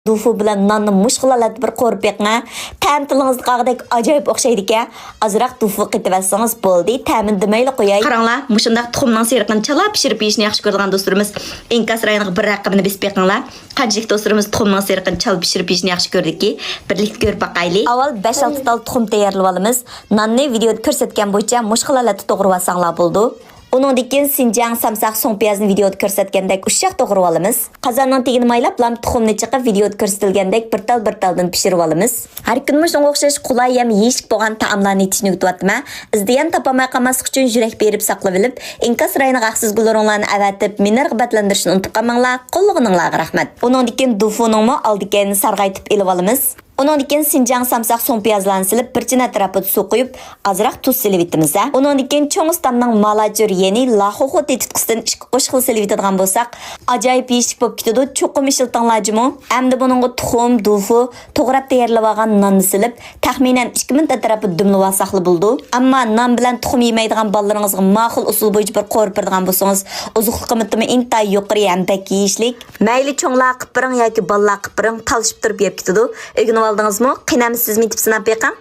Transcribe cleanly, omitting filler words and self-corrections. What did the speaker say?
Dufu bilan nonni mushqilalat bir qo'rib beqing. Ta'm tilingizga qag'idek ajoyib o'xshaydi ekan. Azroq dufu qitibassangiz bo'ldi. Ta'min demayli qo'yay. Qaranglar, mushundaq tuxumning seriqini chala pishirib yeyishni yaxshi ko'radigan do'stlarimiz inkas rayoniga bir raqamini besib beqinglar. Qanchalik do'stlarimiz tuxumning seriqini chala pishirib yeyishni yaxshi ko'rdiki, birlikda ko'rib baqaylik. Avval 5-6 tal tuxum tayyorlab olamiz. Nonni videoda ko'rsatgan bo'yicha mushqilalatni to'g'rab olsanglar bo'ldi. Uningdan keyin Sinjang samsaq so'ng piyozni videoda ko'rsatgandek ushshaq to'g'rab olamiz. Qozonning tagini maylab, lam tuxumni chiqib videoda ko'rsatilgandek bir taldan pishirib olamiz. Har kun shunga o'xshash qulay ham yeyishlik bo'lgan taomlarni yetishni kutyapman. Izdiyan topolmay qolmaslik uchun yurak berib saqlab olib, inkas rayoniga haqsiz gullarni avatib, meni rag'batlantirishni unutib qolmanglar. Qo'llig'ingizga rahmat. Uningdan keyin dufuningni oldikani sarg'aytib elib olamiz. Uningdan keyin Sinjang samsaq so'ng piyozlarni silib, bir chin atrofida suv quyib, azroq tuz silib etamiz. Uningdan keyin cho'ng ustamning malajur yeni laxoxo tetitqisidan 2 qo'shqil silib etadigan bo'lsak, ajoyib yeyishlik bo'lib ketadi. Cho'qim ishiltinglarjimi? Endi buningga tuxum, dufu, to'g'rab tayyorlab olgan nonni silib, taxminan 2 minut atrofida dumlab olsaqli bo'ldi. Ammo non bilan tuxum yemaydigan bolalaringizga ma'qul usul bo'yicha bir qo'rib beradigan bo'lsangiz, ozuqlik qiymati intay yuqori ham bak yeyishlik. Mayli cho'nglar qilib biring yoki bolalar qilib biring, talishib turib yeb ketadi. Aldingizmi? Qiynamsizmi deb sinab beqam?